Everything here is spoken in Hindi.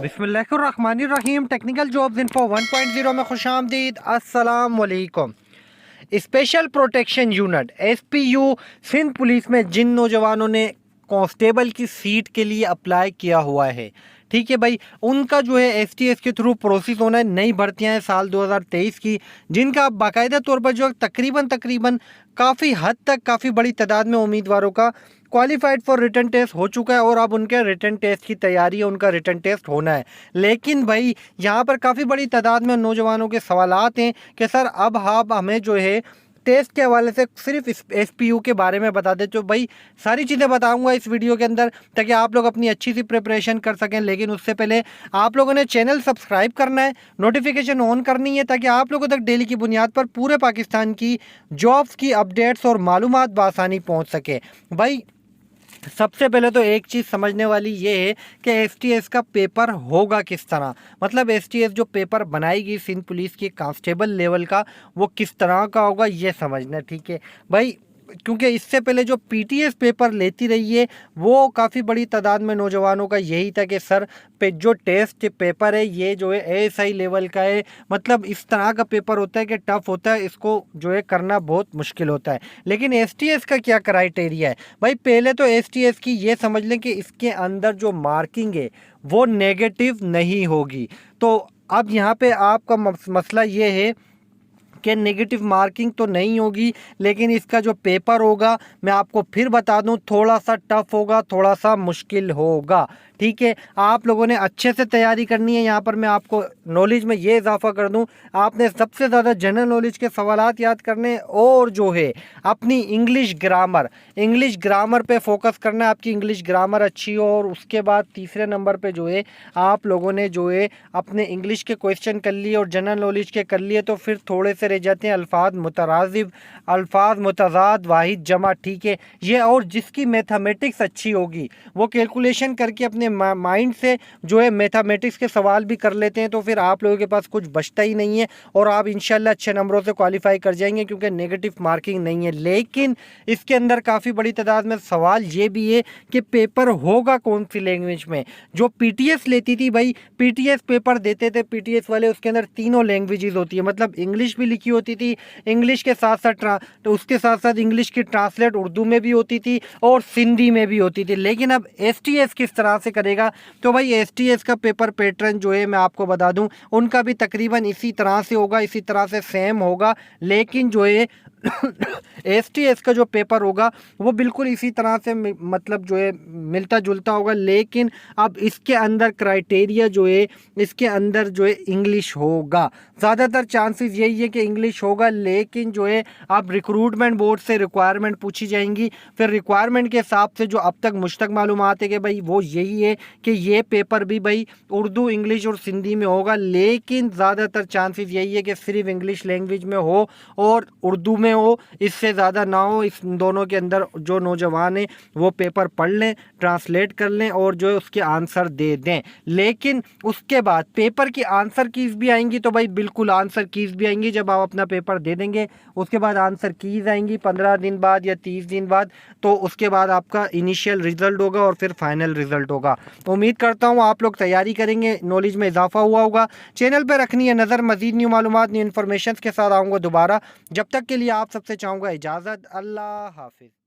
बिस्मिल्लाहिर्रहमानिर्रहीम। टेक्निकल जॉब्स इन्फो 1.0 में खुशामदीद। अस्सलाम वालेकुम। Special protection unit SPU Sindh police में जिन नौजवानों ने कांस्टेबल की सीट के लिए अप्लाई किया हुआ है, ठीक है भाई, उनका जो है STS के थ्रू प्रोसेस होना है। नई भर्तियां हैं साल 2023 की, जिनका बाकायदा तौर पर जो तकरीबन काफ़ी हद तक काफ़ी बड़ी तादाद में उम्मीदवारों का क्वालिफाइड फॉर रिटन टेस्ट हो चुका है और अब उनके रिटन टेस्ट की तैयारी है, उनका रिटन टेस्ट होना है। लेकिन भाई यहाँ पर काफ़ी बड़ी तादाद में नौजवानों के सवालात हैं कि सर अब आप हमें जो है टेस्ट के हवाले से सिर्फ SPU के बारे में बता दें। तो भाई सारी चीज़ें बताऊंगा इस वीडियो के अंदर ताकि आप लोग अपनी अच्छी सी प्रिपरेशन कर सकें। लेकिन उससे पहले आप लोगों ने चैनल सब्सक्राइब करना है, नोटिफिकेशन ऑन करनी है, ताकि आप लोगों तक डेली की बुनियाद पर पूरे पाकिस्तान की जॉब्स की अपडेट्स और मालूमात बआसानी पहुँच सके। भाई सबसे पहले तो एक चीज़ समझने वाली ये है कि STS का पेपर होगा किस तरह, मतलब STS जो पेपर बनाएगी सिंध पुलिस की कांस्टेबल लेवल का, वो किस तरह का होगा ये समझना, ठीक है भाई। क्योंकि इससे पहले जो PTS पेपर लेती रही है वो काफ़ी बड़ी तादाद में नौजवानों का यही था कि सर पे जो टेस्ट पेपर है ये जो है ASI लेवल का है, मतलब इस तरह का पेपर होता है कि टफ़ होता है, इसको जो है करना बहुत मुश्किल होता है। लेकिन STS का क्या क्राइटेरिया है भाई? पहले तो STS की ये समझ लें कि इसके अंदर जो मार्किंग है वो नेगेटिव नहीं होगी। तो अब यहाँ पे आपका मसला ये है कि नेगेटिव मार्किंग तो नहीं होगी, लेकिन इसका जो पेपर होगा मैं आपको फिर बता दूं थोड़ा सा टफ होगा, थोड़ा सा मुश्किल होगा, ठीक है। आप लोगों ने अच्छे से तैयारी करनी है। यहाँ पर मैं आपको नॉलेज में ये इजाफा कर दूं, आपने सबसे ज़्यादा जनरल नॉलेज के सवालात याद करने और जो है अपनी इंग्लिश ग्रामर पे फोकस करना है। आपकी इंग्लिश ग्रामर अच्छी हो और उसके बाद तीसरे नंबर पे जो है आप लोगों ने जो है अपने इंग्लिश के क्वेश्चन कर लिए और जनरल नॉलेज के कर लिए, तो फिर थोड़े से रह जाते हैं अल्फाज मुतराजिब, अल्फाज मुतजाद, वाहिद जमा, ठीक है ये। और जिसकी मैथमेटिक्स अच्छी होगी वो कैलकुलेशन करके अपने माइंड से जो है मैथमेटिक्स के सवाल भी कर लेते हैं, तो फिर आप लोगों के पास कुछ बचता ही नहीं है और आप इंशाल्लाह अच्छे नंबरों से क्वालिफाई कर जाएंगे, क्योंकि नेगेटिव मार्किंग नहीं है। लेकिन इसके अंदर काफ़ी बड़ी तादाद में सवाल ये भी है कि पेपर होगा कौन सी लैंग्वेज में। जो PTS लेती थी भाई, PTS पेपर देते थे PTS वाले, उसके अंदर तीनों लैंग्वेजेस होती है, मतलब इंग्लिश भी लिखी होती थी, इंग्लिश के साथ साथ तो उसके साथ साथ इंग्लिश की ट्रांसलेट उर्दू में भी होती थी और सिंधी में भी होती थी। लेकिन अब STS किस तरह से करेगा? तो भाई STS का पेपर पैटर्न जो है मैं आपको बता दूं, उनका भी तकरीबन इसी तरह से होगा, इसी तरह से सेम होगा। लेकिन जो है STS का जो पेपर होगा वो बिल्कुल इसी तरह से मतलब जो है मिलता जुलता होगा, लेकिन अब इसके अंदर क्राइटेरिया जो है इसके अंदर जो है इंग्लिश होगा। ज़्यादातर चांसेस यही है कि इंग्लिश होगा, लेकिन जो है अब रिक्रूटमेंट बोर्ड से रिक्वायरमेंट पूछी जाएंगी, फिर रिक्वायरमेंट के हिसाब से जो अब तक मुझ तक मालूमात है कि भाई वो यही है कि ये पेपर भी भाई उर्दू, इंग्लिश और सिंधी में होगा। लेकिन ज़्यादातर चांसेस यही है कि सिर्फ इंग्लिश लैंग्वेज में हो और उर्दू में हो, इससे ज़्यादा ना हो। इस दोनों के अंदर जो नौजवान हैं वो पेपर पढ़ लें, ट्रांसलेट कर लें और जो है उसके आंसर दे दें। लेकिन उसके बाद पेपर की आंसर कीज़ भी आएंगी, तो भाई बिल्कुल आंसर कीज़ भी आएंगी जब आप अपना पेपर दे देंगे। उसके बाद आंसर कीज़ आएंगी 15 दिन बाद या 30 दिन बाद, तो उसके बाद आपका इनिशियल रिजल्ट होगा और फिर फाइनल रिजल्ट होगा। तो उम्मीद करता हूँ आप लोग तैयारी करेंगे, नॉलेज में इजाफा हुआ होगा। चैनल पर रखनी है नज़र, मजीद न्यू मालूमात, न्यू इन्फॉर्मेशन के साथ आऊँगा दोबारा। जब तक के लिए आप सबसे चाहूँगा इजाज़त। अल्लाह हाफिज़।